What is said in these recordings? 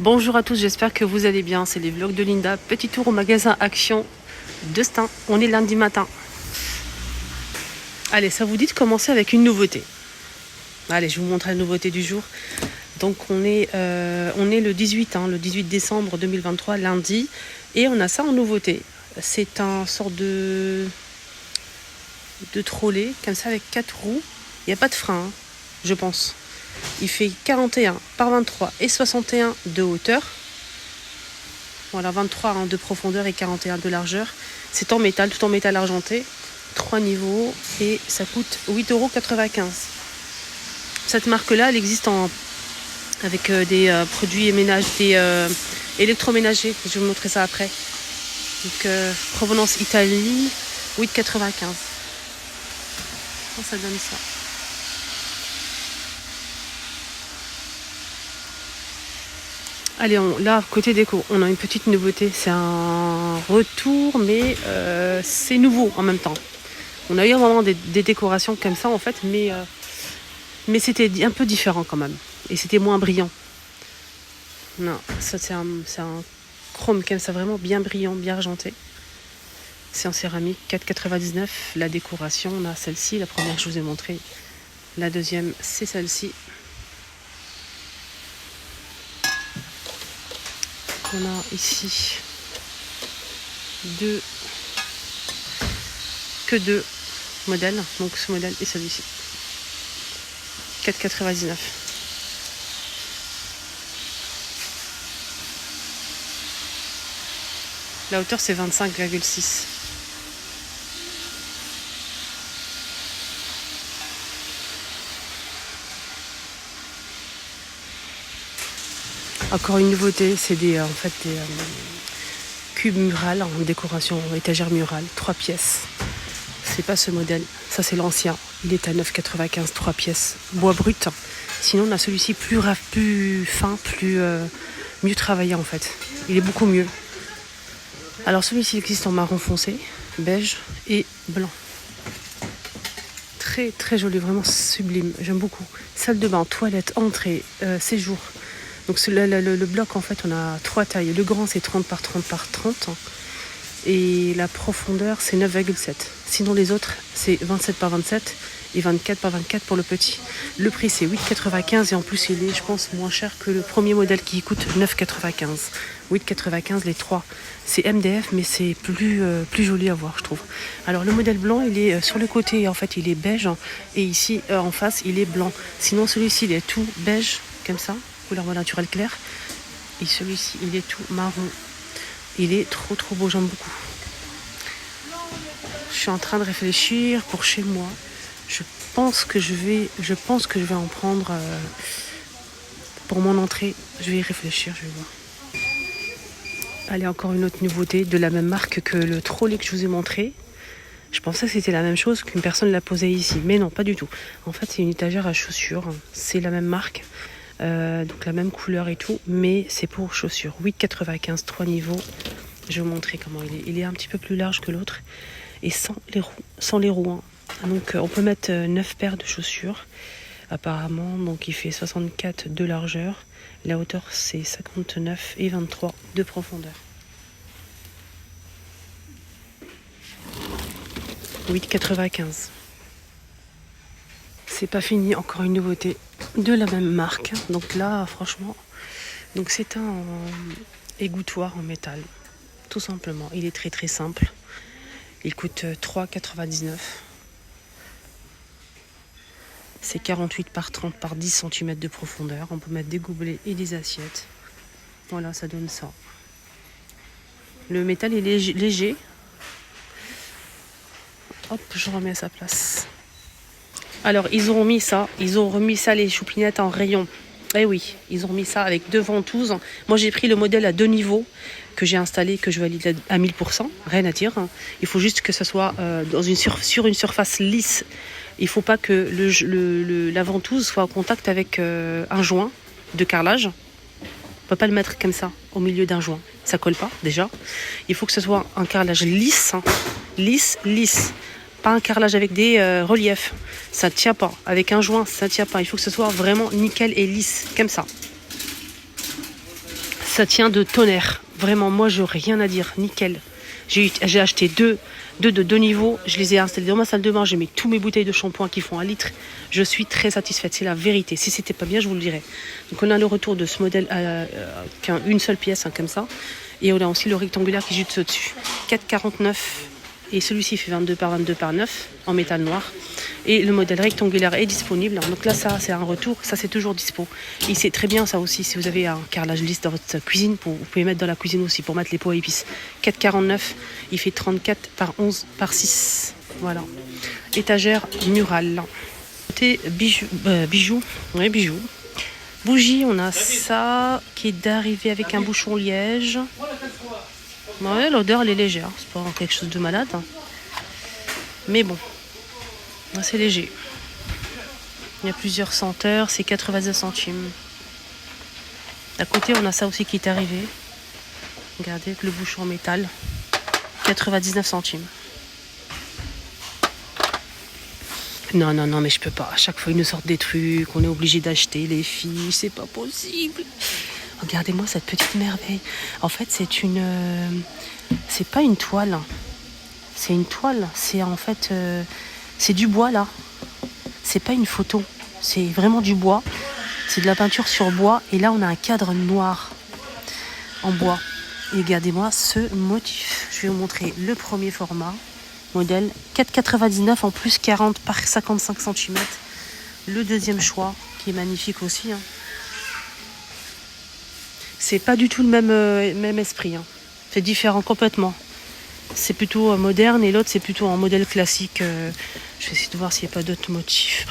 Bonjour à tous, j'espère que vous allez bien. C'est les vlogs de Linda. Petit tour au magasin Action de Stein. On est lundi matin. Allez, ça vous dit de commencer avec une nouveauté. Allez, je vous montre la nouveauté du jour. Donc on est le 18, le 18 décembre 2023, lundi. Et on a ça en nouveauté. C'est un sort de trolley, comme ça, avec 4 roues. Il n'y a pas de frein, je pense. Il fait 41 par 23 et 61 de hauteur. Voilà, 23 de profondeur et 41 de largeur. C'est en métal, tout en métal argenté. 3 niveaux et ça coûte 8,95 €. Cette marque-là, elle existe avec des produits électroménagers. Je vais vous montrer ça après. Donc, provenance Italie, 8,95 €. Ça donne ça. Allez, là, côté déco, on a une petite nouveauté. C'est un retour, mais c'est nouveau en même temps. On a eu un moment des décorations comme ça, en fait, mais c'était un peu différent quand même. Et c'était moins brillant. Non, ça, c'est un chrome comme ça, vraiment bien brillant, bien argenté. C'est en céramique, 4,99 €. La décoration, on a celle-ci. La première, je vous ai montré. La deuxième, c'est celle-ci. On a ici deux modèles, donc ce modèle et celui-ci. 4,99 €. La hauteur c'est 25,6 €. Encore une nouveauté, c'est des cubes murales en décoration, étagère murale, 3 pièces. C'est pas ce modèle, ça c'est l'ancien. Il est à 9,95 €, 3 pièces, bois brut. Sinon on a celui-ci plus fin, mieux travaillé en fait. Il est beaucoup mieux. Alors celui-ci existe en marron foncé, beige et blanc. Très très joli, vraiment sublime, j'aime beaucoup. Salle de bain, toilette, entrée, séjour. Donc le bloc, en fait, on a 3 tailles. Le grand, c'est 30 par 30 par 30. Et la profondeur, c'est 9,7. Sinon, les autres, c'est 27 par 27 et 24 par 24 pour le petit. Le prix, c'est 8,95 € et en plus, il est, je pense, moins cher que le premier modèle qui coûte 9,95 €. 8,95 € les 3. C'est MDF, mais c'est plus joli à voir, je trouve. Alors, le modèle blanc, il est sur le côté, en fait, il est beige. Et ici, en face, il est blanc. Sinon, celui-ci, il est tout beige, comme ça. Couleur bois naturel clair. Et celui-ci, il est tout marron. Il est trop trop beau, j'aime beaucoup. Je suis en train de réfléchir pour chez moi. Je pense que je vais en prendre pour mon entrée. Je vais y réfléchir, je vais voir. Allez, encore une autre nouveauté de la même marque que le trolley que je vous ai montré. Je pensais que c'était la même chose, qu'une personne l'a posé ici. Mais non, pas du tout. En fait, c'est une étagère à chaussures. C'est la même marque. Donc la même couleur et tout, mais c'est pour chaussures. 8,95 €, 3 niveaux. Je vais vous montrer comment il est. Il est un petit peu plus large que l'autre et sans les roues. Donc on peut mettre 9 paires de chaussures apparemment. Donc il fait 64 de largeur. La hauteur c'est 59 et 23 de profondeur. 8,95 €. C'est pas fini, encore une nouveauté de la même marque. Donc là, franchement, donc c'est un égouttoir en métal, tout simplement. Il est très très simple. Il coûte 3,99 €. C'est 48 par 30 par 10 cm de profondeur. On peut mettre des gobelets et des assiettes. Voilà, ça donne ça. Le métal est léger. Hop, je remets à sa place. Alors, ils ont remis ça, les choupinettes en rayon. Eh oui, ils ont remis ça avec 2 ventouses. Moi, j'ai pris le modèle à 2 niveaux que j'ai installé, que je valide à 1000%. Rien à dire. Il faut juste que ce soit sur une surface lisse. Il ne faut pas que la ventouse soit en contact avec un joint de carrelage. On ne peut pas le mettre comme ça, au milieu d'un joint. Ça ne colle pas, déjà. Il faut que ce soit un carrelage lisse. Lisse. Pas un carrelage avec des reliefs, ça tient pas. Avec un joint, ça tient pas. Il faut que ce soit vraiment nickel et lisse, comme ça. Ça tient de tonnerre. Vraiment, moi, je n'ai rien à dire. Nickel. J'ai acheté deux de 2 niveaux. Je les ai installés dans ma salle de bain. J'ai mis tous mes bouteilles de shampoing qui font 1 litre. Je suis très satisfaite. C'est la vérité. Si c'était pas bien, je vous le dirais. Donc, on a le retour de ce modèle qui a une seule pièce, comme ça. Et on a aussi le rectangulaire qui est juste au-dessus. 4,49. Et celui-ci fait 22 par 22 par 9 en métal noir. Et le modèle rectangulaire est disponible. Donc là, ça, c'est un retour. Ça, c'est toujours dispo. Et c'est très bien, ça aussi. Si vous avez un carrelage lisse dans votre cuisine, vous pouvez mettre dans la cuisine aussi pour mettre les pots à épices. 4,49. Il fait 34 par 11 par 6. Voilà. Étagère murale. Côté bijoux. Oui, bijoux. Bougie, on a ça qui est d'arriver avec un bouchon liège. Ouais, l'odeur, elle est légère. C'est pas quelque chose de malade. Mais bon. C'est léger. Il y a plusieurs senteurs, c'est 90 centimes. À côté, on a ça aussi qui est arrivé. Regardez, avec le bouchon en métal. 99 centimes. Non, mais je peux pas. À chaque fois, ils nous sortent des trucs. On est obligé d'acheter, les filles. C'est pas possible. Regardez-moi cette petite merveille. En fait, c'est pas une toile. C'est une toile. C'est en fait... c'est du bois là, c'est pas une photo, c'est vraiment du bois, c'est de la peinture sur bois et là on a un cadre noir en bois. Et regardez-moi ce motif, je vais vous montrer le premier format, modèle 4,99 en plus 40 par 55 cm, le deuxième choix qui est magnifique aussi. C'est pas du tout le même esprit, c'est différent complètement. C'est plutôt moderne et l'autre c'est plutôt un modèle classique. Je vais essayer de voir s'il n'y a pas d'autres motifs.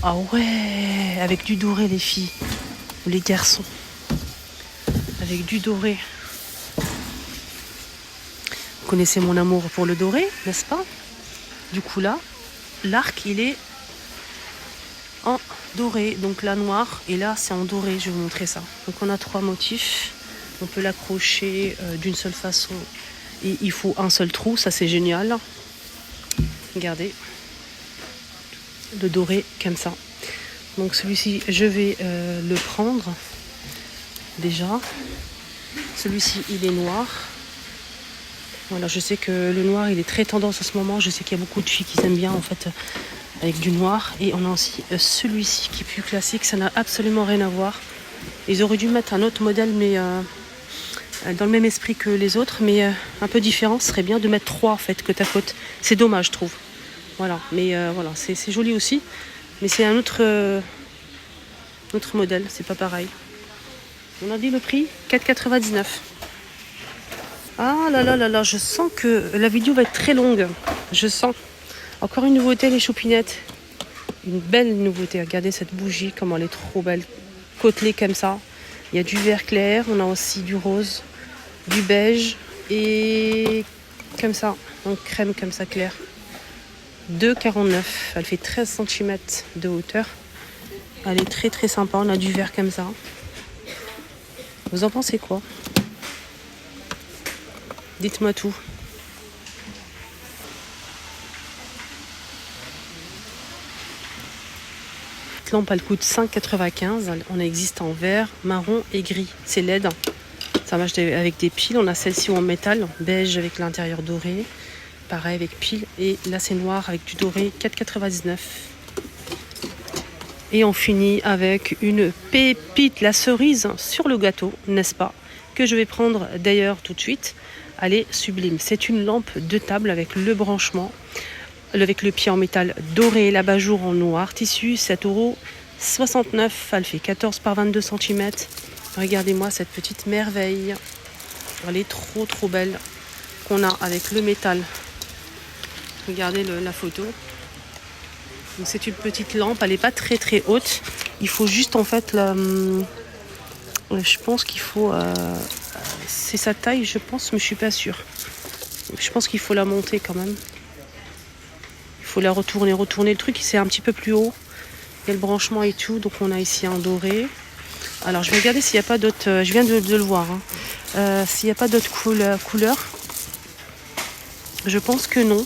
Ah ouais, avec du doré les filles, ou les garçons. Avec du doré. Vous connaissez mon amour pour le doré, n'est-ce pas? Du coup là, l'arc il est en doré, donc là noir et là c'est en doré. Je vais vous montrer ça. Donc on a 3 motifs. On peut l'accrocher d'une seule façon. Et il faut un seul trou, ça c'est génial. Regardez. Le doré comme ça. Donc celui-ci, je vais le prendre. Déjà. Celui-ci, il est noir. Voilà, je sais que le noir, il est très tendance en ce moment. Je sais qu'il y a beaucoup de filles qui aiment bien en fait avec du noir. Et on a aussi celui-ci qui est plus classique. Ça n'a absolument rien à voir. Ils auraient dû mettre un autre modèle, mais... dans le même esprit que les autres, mais un peu différent. Ce serait bien de mettre 3 en fait côte à côte. C'est dommage, je trouve. Voilà, mais voilà, c'est joli aussi, mais c'est un autre modèle, c'est pas pareil. On a dit le prix 4,99. Ah là, je sens que la vidéo va être très longue. Je sens. Encore une nouveauté, les choupinettes. Une belle nouveauté. Regardez cette bougie, comment elle est trop belle. Côtelée comme ça. Il y a du vert clair, on a aussi du rose, du beige et comme ça, en crème comme ça clair. 2,49. Elle fait 13 cm de hauteur. Elle est très très sympa. On a du vert comme ça. Vous en pensez quoi? Dites-moi tout. Cette lampe, elle coûte 5,95. On existe en vert, marron et gris. C'est LED. Ça marche avec des piles. On a celle-ci en métal, beige avec l'intérieur doré. Pareil avec pile. Et là, c'est noir avec du doré. 4,99. Et on finit avec une pépite, la cerise sur le gâteau, n'est-ce pas? Que je vais prendre d'ailleurs tout de suite. Elle est sublime. C'est une lampe de table avec le branchement, avec le pied en métal doré, l'abat-jour en noir, tissu, 7,69 €. Elle fait 14 par 22 cm. Regardez-moi cette petite merveille. Elle est trop trop belle qu'on a avec le métal. Regardez la photo. Donc c'est une petite lampe, elle n'est pas très très haute. Il faut juste en fait je pense qu'il faut c'est sa taille je pense, mais je suis pas sûre. Je pense qu'il faut la monter quand même. Il faut la retourner le truc, c'est un petit peu plus haut. Il y a le branchement et tout, donc on a ici un doré. Alors je vais regarder s'il n'y a pas d'autres, je viens de le voir, s'il n'y a pas d'autres couleurs. Je pense que non.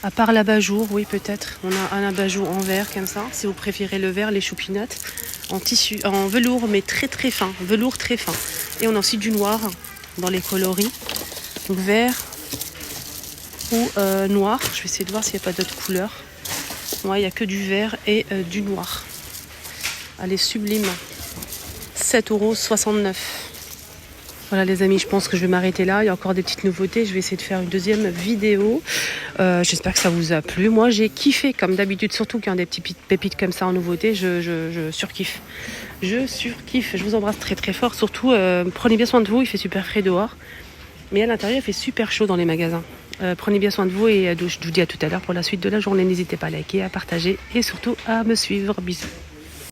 À part l'abat-jour, oui peut-être. On a un abat-jour en verre comme ça. Si vous préférez le verre, les choupinottes. En tissu, en velours, mais très très fin. Velours très fin. Et on a aussi du noir dans les coloris. Donc vert ou noir. Je vais essayer de voir s'il n'y a pas d'autres couleurs. Ouais, il n'y a que du vert et du noir. Elle est sublime. 7,69 €. Voilà les amis, je pense que je vais m'arrêter là. Il y a encore des petites nouveautés. Je vais essayer de faire une deuxième vidéo. J'espère que ça vous a plu. Moi j'ai kiffé comme d'habitude, surtout qu'il y a des petites pépites comme ça en nouveauté. Je surkiffe. Je surkiffe. Je vous embrasse très très fort. Surtout prenez bien soin de vous. Il fait super frais dehors. Mais à l'intérieur il fait super chaud dans les magasins. Prenez bien soin de vous et je vous dis à tout à l'heure pour la suite de la journée. N'hésitez pas à liker, à partager et surtout à me suivre. Bisous.